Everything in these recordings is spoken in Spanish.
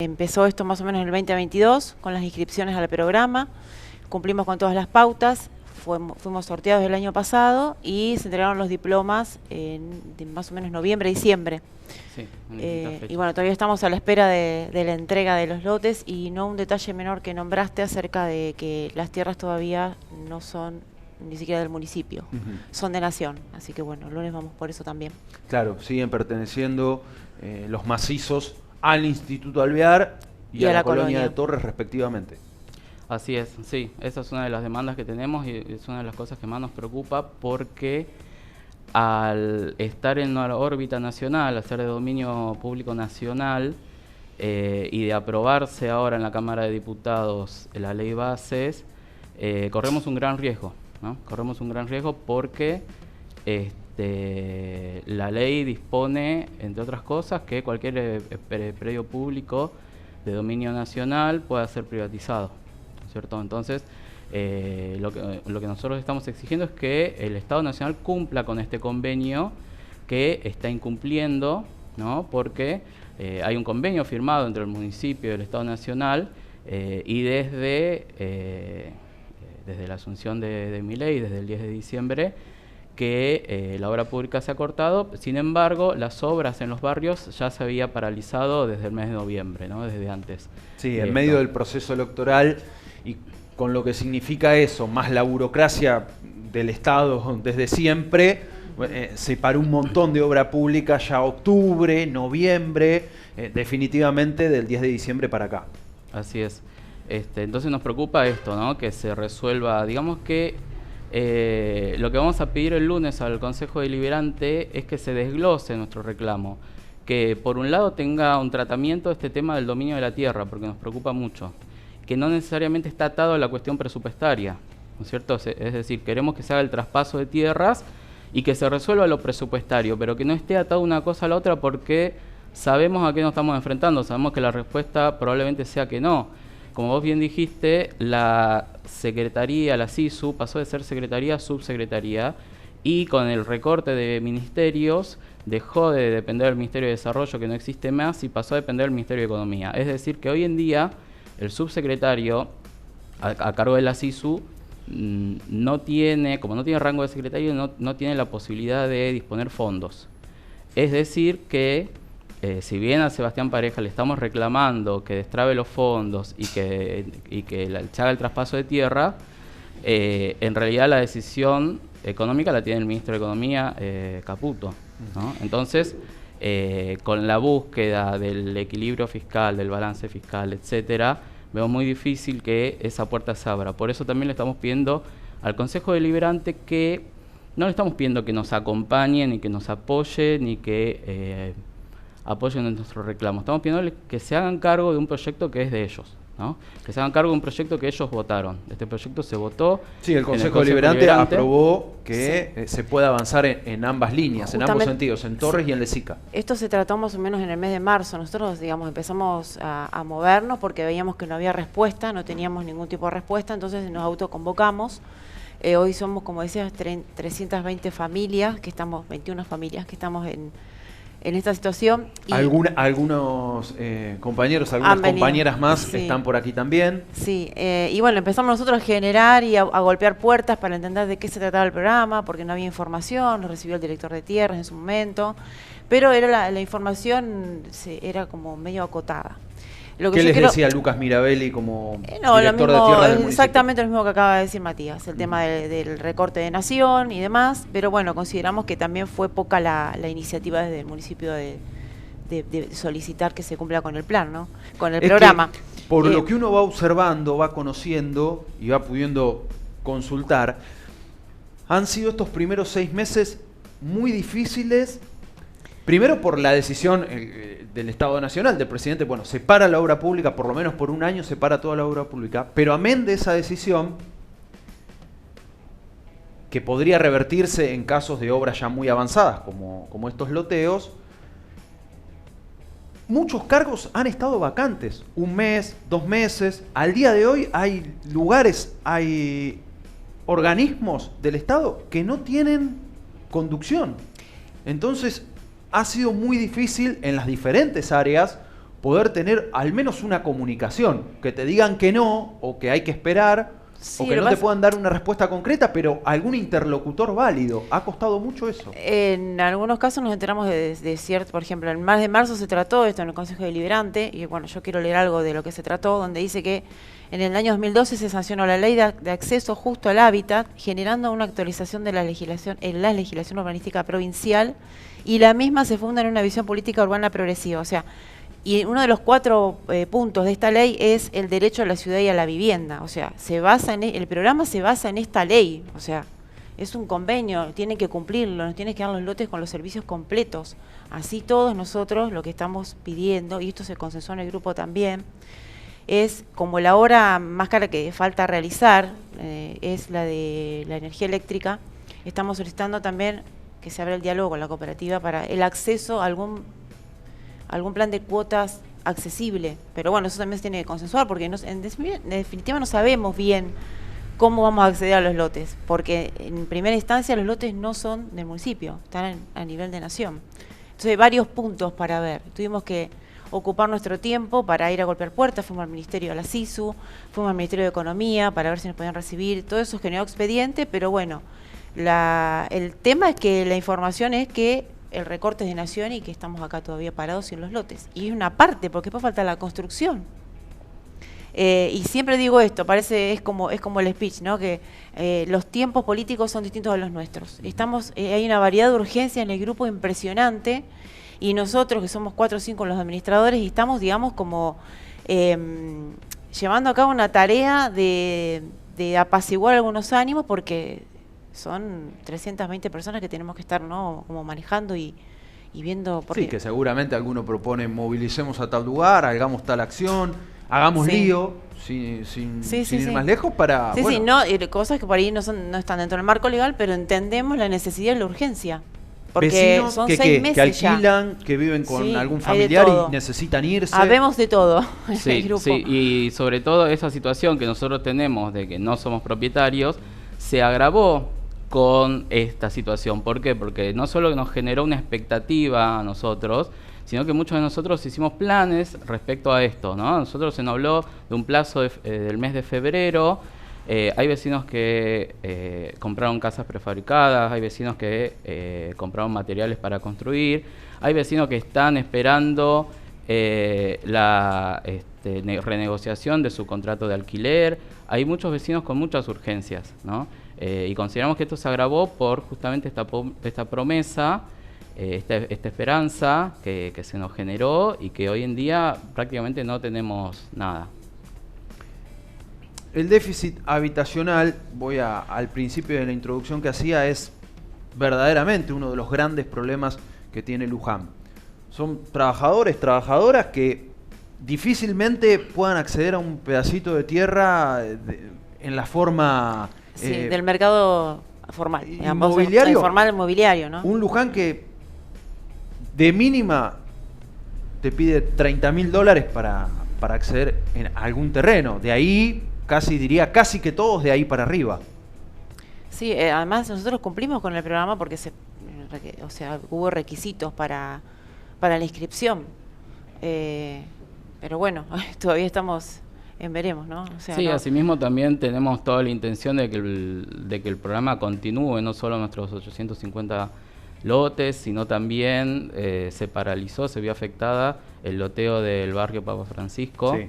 Empezó esto más o menos en el 2022 con las inscripciones al programa, cumplimos con todas las pautas, fuimos sorteados el año pasado y se entregaron los diplomas de más o menos noviembre, diciembre. Sí, y bueno, todavía estamos a la espera de la entrega de los lotes y no un detalle menor que nombraste acerca de que las tierras todavía no son ni siquiera del municipio, son de Nación, así que bueno, el lunes vamos por eso también. Claro, siguen perteneciendo los macizos al Instituto Alvear y a la colonia de Torres respectivamente. Así es, sí, esa es una de las demandas que tenemos y es una de las cosas que más nos preocupa porque al estar en la órbita nacional, al ser de dominio público nacional y de aprobarse ahora en la Cámara de Diputados la ley bases, corremos un gran riesgo, ¿no? Corremos un gran riesgo porque la ley dispone, entre otras cosas, que cualquier predio público de dominio nacional pueda ser privatizado, ¿cierto? Entonces, lo que nosotros estamos exigiendo es que el Estado Nacional cumpla con este convenio que está incumpliendo, ¿no? Porque hay un convenio firmado entre el municipio y el Estado Nacional y desde la asunción de mi ley, desde el 10 de diciembre, que la obra pública se ha cortado. Sin embargo, las obras en los barrios ya se había paralizado desde el mes de noviembre, ¿no? Desde antes. Sí, en medio del proceso electoral y con lo que significa eso, más la burocracia del Estado desde siempre, se paró un montón de obra pública ya octubre, noviembre, definitivamente del 10 de diciembre para acá. Así es. Entonces nos preocupa esto, ¿no? Que se resuelva, digamos que lo que vamos a pedir el lunes al Consejo Deliberante es que se desglose nuestro reclamo, que por un lado tenga un tratamiento de este tema del dominio de la tierra, porque nos preocupa mucho, que no necesariamente está atado a la cuestión presupuestaria, ¿no es cierto? Es decir, queremos que se haga el traspaso de tierras y que se resuelva lo presupuestario, pero que no esté atado una cosa a la otra porque sabemos a qué nos estamos enfrentando, sabemos que la respuesta probablemente sea que no. Como vos bien dijiste, la Secretaría, la SISU, pasó de ser Secretaría a Subsecretaría y con el recorte de ministerios dejó de depender del Ministerio de Desarrollo, que no existe más, y pasó a depender del Ministerio de Economía. Es decir, que hoy en día el subsecretario a cargo de la SISU no tiene, como no tiene rango de secretario, no tiene la posibilidad de disponer fondos. Es decir, que si bien a Sebastián Pareja le estamos reclamando que destrabe los fondos y que se haga el traspaso de tierra, en realidad la decisión económica la tiene el ministro de Economía, Caputo, ¿no? Entonces, con la búsqueda del equilibrio fiscal, del balance fiscal, etcétera, vemos muy difícil que esa puerta se abra. Por eso también le estamos pidiendo al Consejo Deliberante que no le estamos pidiendo que nos acompañe, ni que nos apoye, ni que apoyen en nuestro reclamo. Estamos pidiéndole que se hagan cargo de un proyecto que es de ellos, ¿no? Que se hagan cargo de un proyecto que ellos votaron. Este proyecto se votó. Sí, el Consejo Deliberante aprobó que se pueda avanzar en ambas líneas, en ambos sentidos, en Torres y en Lezica. Esto se trató más o menos en el mes de marzo. Nosotros, digamos, empezamos a movernos porque veíamos que no había respuesta, no teníamos ningún tipo de respuesta, entonces nos autoconvocamos. Hoy somos, como decías, 320 familias, 21 familias que estamos en esta situación. Y algunos compañeros, algunas compañeras más están por aquí también. Sí, y bueno, empezamos nosotros a generar y a golpear puertas para entender de qué se trataba el programa, porque no había información, lo recibió el director de tierras en su momento, pero era la información era como medio acotada. ¿Qué les decía Lucas Mirabelli como director de tierras del municipio? Exactamente lo mismo que acaba de decir Matías, el tema del recorte de Nación y demás, pero bueno, consideramos que también fue poca la iniciativa desde el municipio de solicitar que se cumpla con el plan, ¿no? Con el programa. Por lo que uno va observando, va conociendo y va pudiendo consultar, han sido estos primeros 6 meses muy difíciles. Primero por la decisión del Estado Nacional, del presidente, bueno, se para la obra pública, por lo menos por un año se para toda la obra pública, pero amén de esa decisión, que podría revertirse en casos de obras ya muy avanzadas, como estos loteos, muchos cargos han estado vacantes, 1 mes, 2 meses, al día de hoy hay lugares, hay organismos del Estado que no tienen conducción. Entonces, ha sido muy difícil en las diferentes áreas poder tener al menos una comunicación, que te digan que no, o que hay que esperar, Sí, o que no te puedan dar una respuesta concreta, pero algún interlocutor válido. ¿Ha costado mucho eso? En algunos casos nos enteramos de cierto, por ejemplo, en el mes de marzo se trató esto en el Consejo Deliberante, y bueno, yo quiero leer algo de lo que se trató, donde dice que en el año 2012 se sancionó la Ley de Acceso Justo al Hábitat, generando una actualización de la legislación en la legislación urbanística provincial, y la misma se funda en una visión política urbana progresiva. O sea, y uno de los 4 puntos de esta ley es el derecho a la ciudad y a la vivienda. O sea, el programa se basa en esta ley. O sea, es un convenio, tiene que cumplirlo, nos tiene que dar los lotes con los servicios completos. Así todos nosotros lo que estamos pidiendo, y esto se consensuó en el grupo también, es como la obra más cara que falta realizar, es la de la energía eléctrica. Estamos solicitando también que se abra el diálogo con la cooperativa para el acceso a algún plan de cuotas accesible. Pero bueno, eso también se tiene que consensuar, porque en definitiva no sabemos bien cómo vamos a acceder a los lotes, porque en primera instancia los lotes no son del municipio, están a nivel de nación. Entonces hay varios puntos para ver. Tuvimos que ocupar nuestro tiempo para ir a golpear puertas, fuimos al Ministerio de la SISU, fuimos al Ministerio de Economía para ver si nos podían recibir, todo eso generó expediente, pero bueno, el tema es que la información es que el recorte es de nación y que estamos acá todavía parados sin los lotes. Y es una parte, porque después falta la construcción. Y siempre digo esto, es como el speech, ¿no? Que los tiempos políticos son distintos a los nuestros. Hay una variedad de urgencias en el grupo impresionante, y nosotros, que somos 4 o 5 los administradores, y estamos, digamos, como llevando a cabo una tarea de apaciguar algunos ánimos, porque son 320 personas que tenemos que estar, ¿no?, como manejando y viendo. Sí, que seguramente alguno propone movilicemos a tal lugar, hagamos tal acción, hagamos lío, sin ir más lejos para... Sí, bueno. Cosas que por ahí no están dentro del marco legal, pero entendemos la necesidad y la urgencia. Porque vecinos son 6 meses que alquilan, que viven con algún familiar y necesitan irse. Habemos de todo en el grupo. Sí, y sobre todo esa situación que nosotros tenemos de que no somos propietarios, se agravó con esta situación. ¿Por qué? Porque no solo nos generó una expectativa a nosotros, sino que muchos de nosotros hicimos planes respecto a esto, ¿no? A nosotros se nos habló de un plazo del mes de febrero. Hay vecinos que compraron casas prefabricadas, hay vecinos que compraron materiales para construir, hay vecinos que están esperando la renegociación de su contrato de alquiler. Hay muchos vecinos con muchas urgencias, ¿no? Y consideramos que esto se agravó por justamente esta promesa, esta esperanza que se nos generó, y que hoy en día prácticamente no tenemos nada. El déficit habitacional, al principio de la introducción que hacía, es verdaderamente uno de los grandes problemas que tiene Luján. Son trabajadoras que difícilmente puedan acceder a un pedacito de tierra en la forma... del mercado formal. Inmobiliario. Formal inmobiliario, ¿no? Un Luján que de mínima te pide $30.000 para acceder a algún terreno. De ahí... casi que todos de ahí para arriba. Sí, además nosotros cumplimos con el programa porque hubo requisitos para la inscripción. Pero bueno, todavía estamos en veremos, ¿no? O sea, sí, no. Asimismo también tenemos toda la intención de que el programa continúe, no solo nuestros 850 lotes, sino también se paralizó, se vio afectada el loteo del barrio Papa Francisco. Sí.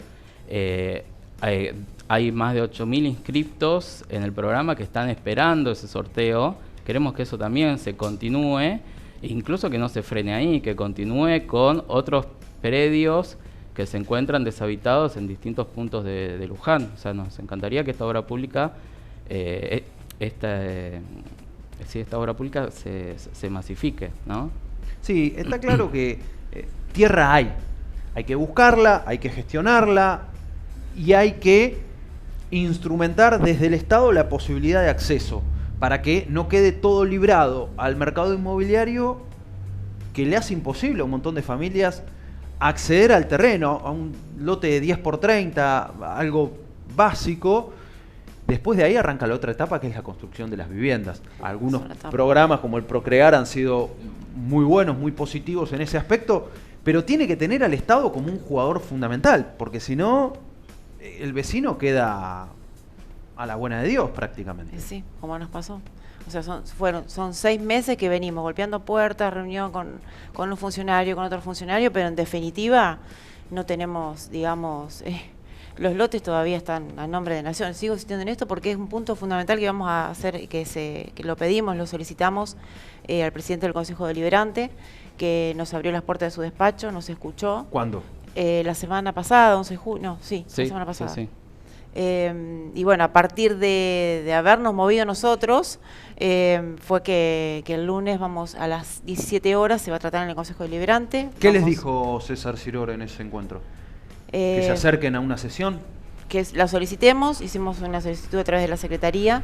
Hay más de 8.000 inscriptos en el programa que están esperando ese sorteo. Queremos que eso también se continúe, e incluso que no se frene ahí, que continúe con otros predios que se encuentran deshabitados en distintos puntos de Luján. O sea, nos encantaría que esta obra pública, esta obra pública se masifique, ¿no? Sí, está claro que tierra hay que buscarla, hay que gestionarla y hay que instrumentar desde el Estado la posibilidad de acceso para que no quede todo librado al mercado inmobiliario, que le hace imposible a un montón de familias acceder al terreno, a un lote de 10x30, algo básico. Después de ahí arranca la otra etapa, que es la construcción de las viviendas. Algunos programas como el Procrear han sido muy buenos, muy positivos en ese aspecto, pero tiene que tener al Estado como un jugador fundamental, porque si no, el vecino queda a la buena de Dios prácticamente. Sí, como nos pasó. O sea, son 6 meses que venimos golpeando puertas, reunión con un funcionario, con otro funcionario, pero en definitiva no tenemos, digamos, los lotes todavía están a nombre de Nación. Sigo insistiendo en esto porque es un punto fundamental que vamos a hacer, que lo pedimos, lo solicitamos al presidente del Consejo Deliberante, que nos abrió las puertas de su despacho, nos escuchó. ¿Cuándo? La semana pasada, 11 de junio, sí, la semana pasada. Sí. Y bueno, a partir de habernos movido nosotros, fue que el lunes vamos a las 17 horas, se va a tratar en el Consejo Deliberante. ¿Qué les dijo César Siror en ese encuentro? ¿Que se acerquen a una sesión? Que la solicitemos, hicimos una solicitud a través de la Secretaría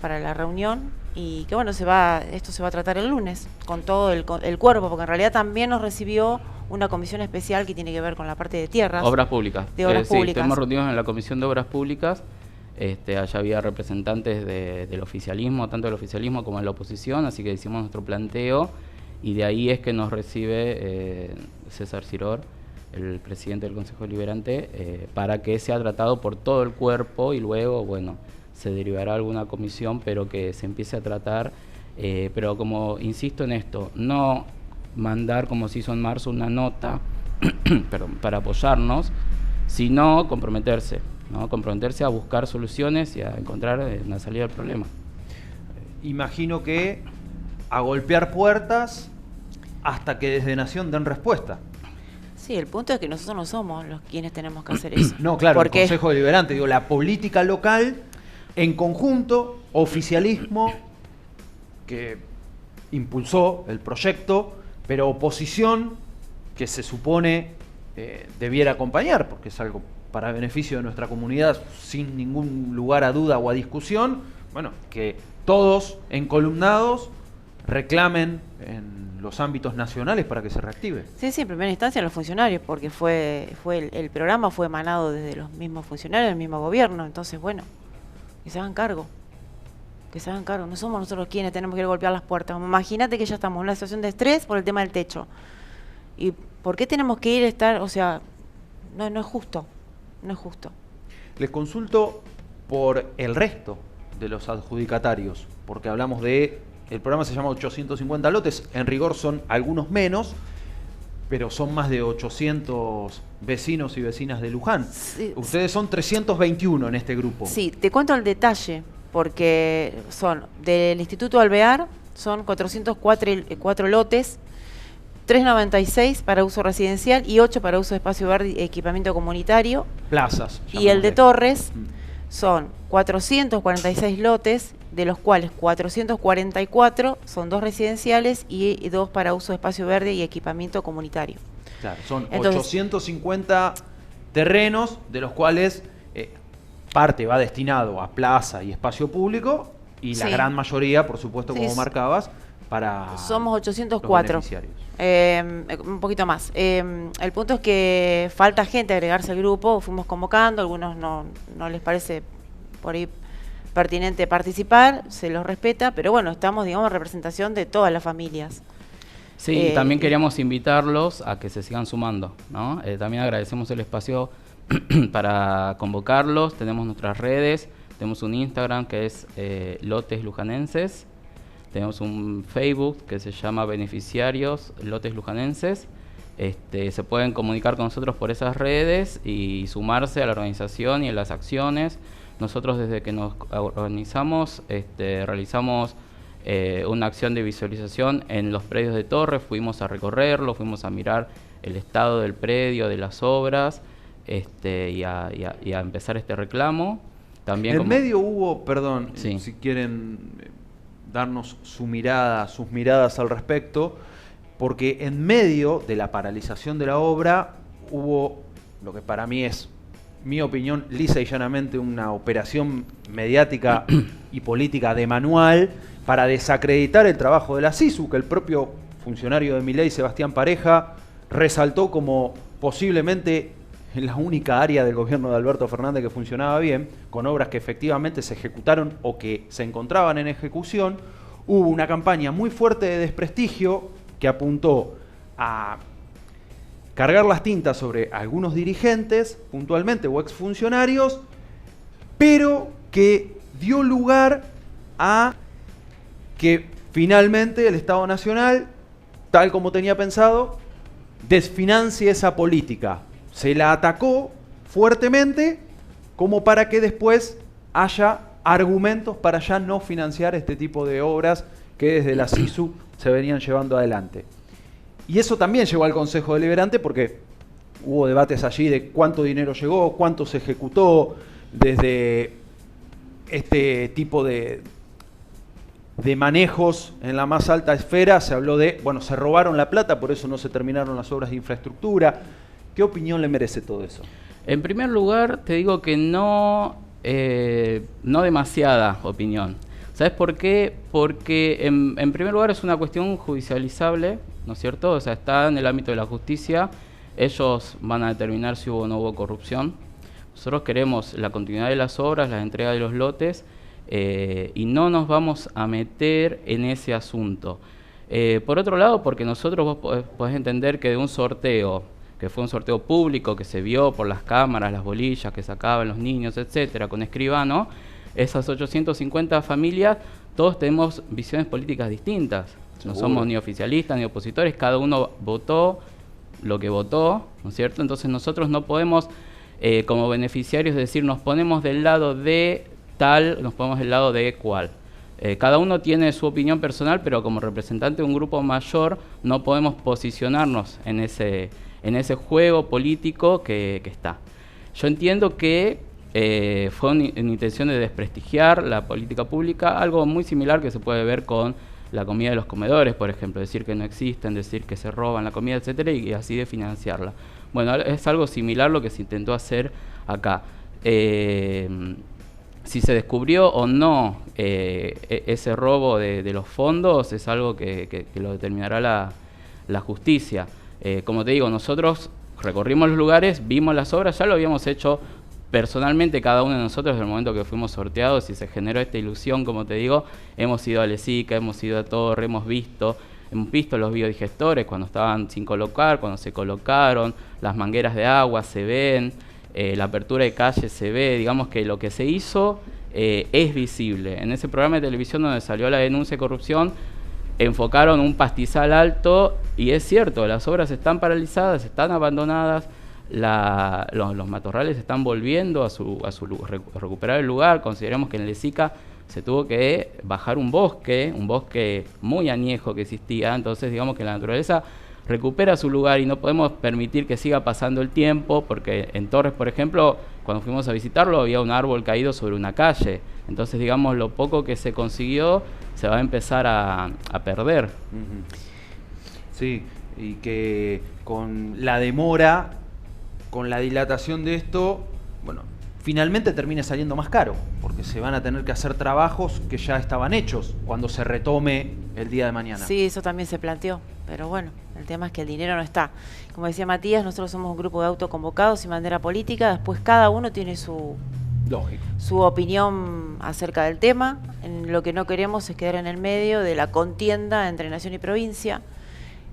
para la reunión, y que bueno, esto se va a tratar el lunes con todo el cuerpo, porque en realidad también nos recibió una comisión especial que tiene que ver con la parte de tierras. Obras públicas. De obras públicas. Sí, estamos reunidos en la Comisión de Obras Públicas. Allá había representantes del oficialismo, tanto del oficialismo como de la oposición, así que hicimos nuestro planteo y de ahí es que nos recibe César Siror, el presidente del Consejo Deliberante, para que sea tratado por todo el cuerpo y luego, bueno, se derivará alguna comisión, pero que se empiece a tratar, pero como insisto en esto, no mandar como se hizo en marzo una nota perdón, para apoyarnos, sino comprometerse, ¿no? Comprometerse a buscar soluciones y a encontrar una salida al problema. Imagino que a golpear puertas hasta que desde Nación den respuesta. Sí, el punto es que nosotros no somos los quienes tenemos que hacer eso. No, claro, el Consejo Deliberante, digo, la política local en conjunto, oficialismo que impulsó el proyecto, pero oposición que se supone debiera acompañar, porque es algo para beneficio de nuestra comunidad sin ningún lugar a duda o a discusión, bueno, que todos encolumnados reclamen en los ámbitos nacionales para que se reactive. Sí, sí, en primera instancia los funcionarios, porque el programa fue emanado desde los mismos funcionarios del mismo gobierno, entonces bueno, que se hagan cargo. Que se hagan cargo, no somos nosotros quienes tenemos que ir a golpear las puertas. Imagínate que ya estamos en una situación de estrés por el tema del techo. ¿Y por qué tenemos que ir a estar? O sea, no es justo, no es justo. Les consulto por el resto de los adjudicatarios, porque hablamos el programa se llama 850 lotes, en rigor son algunos menos, pero son más de 800 vecinos y vecinas de Luján. Sí, ustedes son 321 en este grupo. Sí, te cuento el detalle, porque son del Instituto Alvear, son 404 lotes, 396 para uso residencial y 8 para uso de espacio verde y equipamiento comunitario. Plazas. Y el de Torres son 446 lotes, de los cuales 444 son 2 residenciales y 2 para uso de espacio verde y equipamiento comunitario. Claro, son 850 terrenos, de los cuales parte va destinado a plaza y espacio público y la gran mayoría, por supuesto, como marcabas, para somos 804. Los beneficiarios. Un poquito más. El punto es que falta gente agregarse al grupo, fuimos convocando, algunos no les parece por ahí pertinente participar, se los respeta, pero bueno, estamos, digamos, en representación de todas las familias. Sí, también queríamos invitarlos a que se sigan sumando, ¿no? También agradecemos el espacio para convocarlos, tenemos nuestras redes, tenemos un Instagram que es Lotes Lujanenses, tenemos un Facebook que se llama Beneficiarios Lotes Lujanenses, se pueden comunicar con nosotros por esas redes y sumarse a la organización y a las acciones. Nosotros desde que nos organizamos realizamos una acción de visualización en los predios de Torres, fuimos a recorrerlo, fuimos a mirar el estado del predio, de las obras, y a empezar este reclamo. También en medio hubo, perdón, si quieren darnos sus miradas al respecto, porque en medio de la paralización de la obra hubo lo que para mí es, mi opinión, lisa y llanamente una operación mediática y política de manual para desacreditar el trabajo de la SISU, que el propio funcionario de Milei, Sebastián Pareja, resaltó como posiblemente la única área del gobierno de Alberto Fernández que funcionaba bien, con obras que efectivamente se ejecutaron o que se encontraban en ejecución. Hubo una campaña muy fuerte de desprestigio que apuntó a cargar las tintas sobre algunos dirigentes, puntualmente, o exfuncionarios, pero que dio lugar a que finalmente el Estado Nacional, tal como tenía pensado, desfinancie esa política. Se la atacó fuertemente como para que después haya argumentos para ya no financiar este tipo de obras que desde la SISU se venían llevando adelante. Y eso también llegó al Consejo Deliberante porque hubo debates allí de cuánto dinero llegó, cuánto se ejecutó, desde este tipo de manejos en la más alta esfera se habló de, bueno, se robaron la plata, por eso no se terminaron las obras de infraestructura. ¿Qué opinión le merece todo eso? En primer lugar, te digo que no demasiada opinión. ¿Sabes por qué? Porque en primer lugar es una cuestión judicializable, ¿no es cierto? O sea, está en el ámbito de la justicia, ellos van a determinar si hubo o no hubo corrupción. Nosotros queremos la continuidad de las obras, la entrega de los lotes, y no nos vamos a meter en ese asunto. Por otro lado, porque nosotros vos podés entender que de un sorteo, que fue un sorteo público, que se vio por las cámaras, las bolillas que sacaban los niños, etcétera, con escribano, esas 850 familias, todos tenemos visiones políticas distintas. No somos ni oficialistas ni opositores, cada uno votó lo que votó, ¿no es cierto? Entonces nosotros no podemos, como beneficiarios, decir nos ponemos del lado de tal, nos ponemos del lado de cual. Cada uno tiene su opinión personal, pero como representante de un grupo mayor no podemos posicionarnos en ese juego político que está. Yo entiendo que fue una intención de desprestigiar la política pública, algo muy similar que se puede ver con la comida de los comedores, por ejemplo, decir que no existen, decir que se roban la comida, etcétera, y así de financiarla. Bueno, es algo similar lo que se intentó hacer acá. Si se descubrió o no ese robo de los fondos es algo que lo determinará la justicia. Como te digo, nosotros recorrimos los lugares, vimos las obras, ya lo habíamos hecho personalmente cada uno de nosotros desde el momento que fuimos sorteados y se generó esta ilusión, como te digo, hemos ido a Lesica, hemos ido a Torre, hemos visto los biodigestores cuando estaban sin colocar, cuando se colocaron, las mangueras de agua se ven, la apertura de calles se ve, digamos que lo que se hizo es visible. En ese programa de televisión donde salió la denuncia de corrupción, enfocaron un pastizal alto y es cierto, las obras están paralizadas, están abandonadas, los matorrales están volviendo a recuperar el lugar. Consideramos que en Lesica se tuvo que bajar un bosque muy añejo que existía, entonces digamos que la naturaleza recupera su lugar y no podemos permitir que siga pasando el tiempo, porque en Torres, por ejemplo, cuando fuimos a visitarlo había un árbol caído sobre una calle, entonces digamos lo poco que se consiguió se va a empezar a perder. Sí, y que con la demora, con la dilatación de esto, bueno, finalmente termine saliendo más caro, porque se van a tener que hacer trabajos que ya estaban hechos cuando se retome el día de mañana. Sí, eso también se planteó, pero bueno, el tema es que el dinero no está. Como decía Matías, nosotros somos un grupo de autoconvocados sin bandera política, después cada uno tiene su opinión acerca del tema. Lo que no queremos es quedar en el medio de la contienda entre nación y provincia.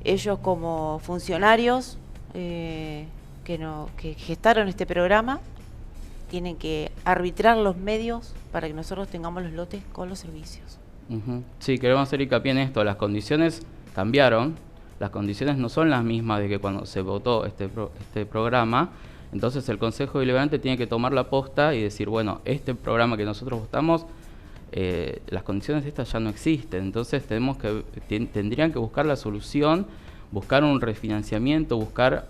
Ellos como funcionarios que gestaron este programa tienen que arbitrar los medios para que nosotros tengamos los lotes con los servicios. Sí, queremos hacer hincapié en esto. Las condiciones cambiaron, las condiciones no son las mismas de que cuando se votó este programa. Entonces el Consejo Deliberante tiene que tomar la posta y decir, bueno, este programa que nosotros votamos, las condiciones estas ya no existen. Entonces tendrían que buscar la solución, buscar un refinanciamiento, buscar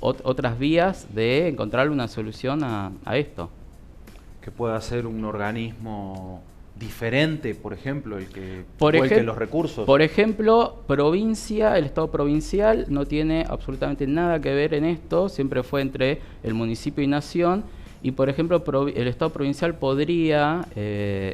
otras vías de encontrar una solución a esto. Que pueda ser un organismo diferente, por ejemplo, el que los recursos. Por ejemplo, el Estado provincial no tiene absolutamente nada que ver en esto, siempre fue entre el municipio y nación, y por ejemplo el Estado provincial podría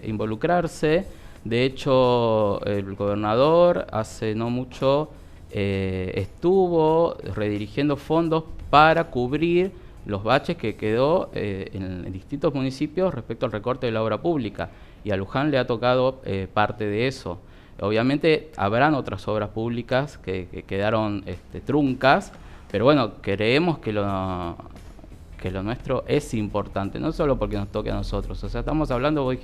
involucrarse. De hecho, el gobernador hace no mucho estuvo redirigiendo fondos para cubrir los baches que quedó en distintos municipios respecto al recorte de la obra pública, y a Luján le ha tocado parte de eso. Obviamente habrán otras obras públicas que quedaron truncas, Pero bueno, creemos que lo nuestro es importante, no solo porque nos toque a nosotros. O sea, estamos hablando, vos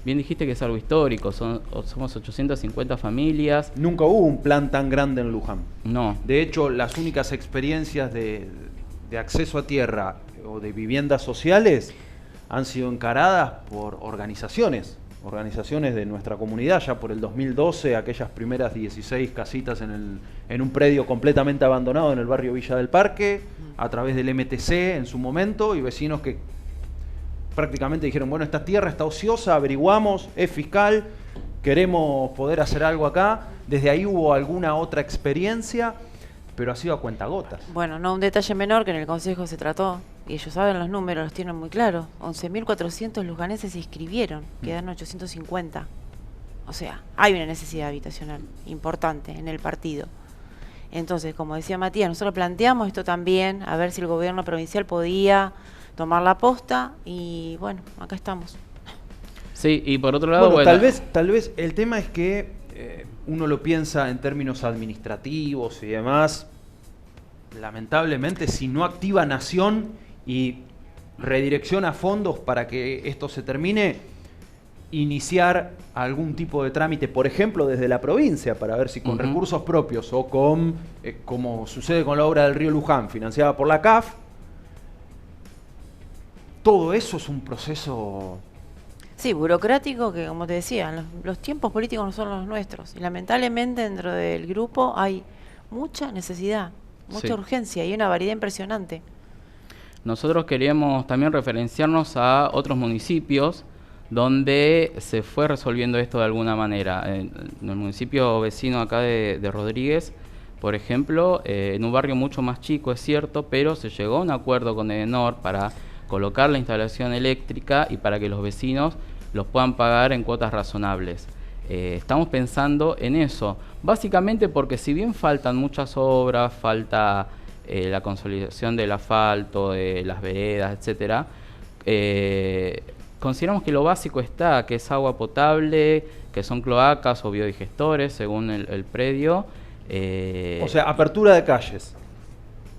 bien dijiste que es algo histórico, somos 850 familias. Nunca hubo un plan tan grande en Luján. No. De hecho, las únicas experiencias de acceso a tierra o de viviendas sociales han sido encaradas por organizaciones de nuestra comunidad. Ya por el 2012, aquellas primeras 16 casitas en un predio completamente abandonado en el barrio Villa del Parque, a través del MTC en su momento, y vecinos que prácticamente dijeron, bueno, esta tierra está ociosa, averiguamos, es fiscal, queremos poder hacer algo acá. Desde ahí hubo alguna otra experiencia, pero ha sido a cuentagotas. Bueno, no un detalle menor que en el Consejo se trató, y ellos saben los números, los tienen muy claros. 11.400 luganeses se inscribieron, quedaron 850. O sea, hay una necesidad habitacional importante en el partido. Entonces, como decía Matías, nosotros planteamos esto también, a ver si el gobierno provincial podía tomar la posta, y bueno, acá estamos. Sí, y por otro lado, bueno, tal vez el tema es que uno lo piensa en términos administrativos y demás. Lamentablemente, si no activa Nación y redirecciona fondos para que esto se termine, iniciar algún tipo de trámite, por ejemplo, desde la provincia, para ver si con recursos propios o con, como sucede con la obra del río Luján, financiada por la CAF, todo eso es un proceso... Sí, burocrático, que como te decía, los tiempos políticos no son los nuestros. Y lamentablemente dentro del grupo hay mucha necesidad, mucha urgencia y una variedad impresionante. Nosotros queríamos también referenciarnos a otros municipios donde se fue resolviendo esto de alguna manera. En el municipio vecino acá de Rodríguez, por ejemplo, en un barrio mucho más chico, es cierto, pero se llegó a un acuerdo con Edenor para colocar la instalación eléctrica y para que los vecinos los puedan pagar en cuotas razonables. Estamos pensando en eso, básicamente porque si bien faltan muchas obras, falta la consolidación del asfalto, de las veredas, etcétera, consideramos que lo básico está, que es agua potable, que son cloacas o biodigestores según el predio. O sea, apertura de calles,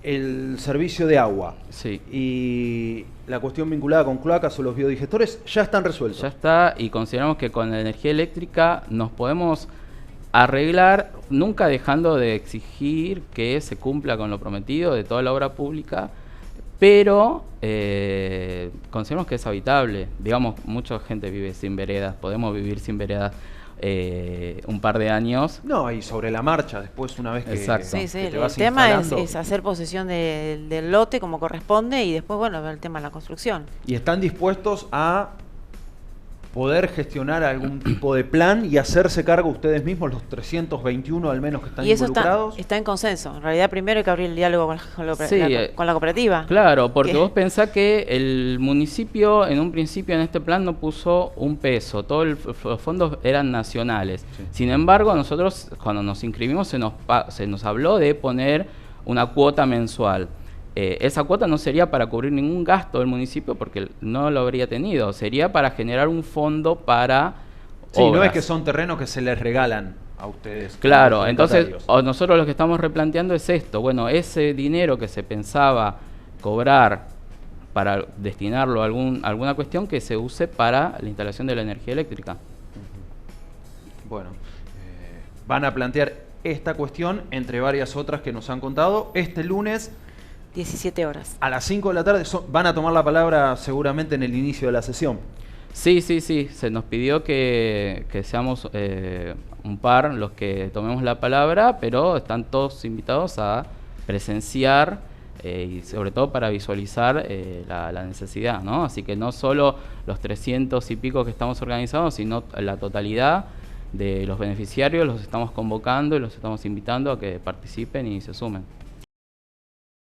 el servicio de agua, sí, y la cuestión vinculada con cloacas o los biodigestores ya están resueltos. Ya está, y consideramos que con la energía eléctrica nos podemos arreglar, nunca dejando de exigir que se cumpla con lo prometido de toda la obra pública, pero consideramos que es habitable. Digamos, mucha gente vive sin veredas, podemos vivir sin veredas un par de años. No, y sobre la marcha, después una vez que, exacto, sí, sí, que te el vas tema instalando. es hacer posesión del lote como corresponde y después, bueno, ver el tema de la construcción. Y están dispuestos a poder gestionar algún tipo de plan y hacerse cargo ustedes mismos, los 321 al menos que están Y eso involucrados. está en consenso. En realidad primero hay que abrir el diálogo con la cooperativa. Claro, porque vos pensás que el municipio en un principio en este plan no puso un peso, todos los fondos eran nacionales. Sí. Sin embargo, nosotros cuando nos inscribimos se nos habló de poner una cuota mensual. Esa cuota no sería para cubrir ningún gasto del municipio porque no lo habría tenido, sería para generar un fondo para obras. No es que son terrenos que se les regalan a ustedes. Claro, entonces nosotros lo que estamos replanteando es esto. Bueno, ese dinero que se pensaba cobrar para destinarlo a alguna cuestión que se use para la instalación de la energía eléctrica. Bueno, van a plantear esta cuestión entre varias otras que nos han contado este lunes 17 horas. a las 5 de la tarde. Van a tomar la palabra seguramente en el inicio de la sesión. Sí, se nos pidió que seamos un par los que tomemos la palabra, pero están todos invitados a presenciar y sobre todo para visualizar la necesidad, ¿no? Así que no solo los 300 y pico que estamos organizados, sino la totalidad de los beneficiarios los estamos convocando y los estamos invitando a que participen y se sumen.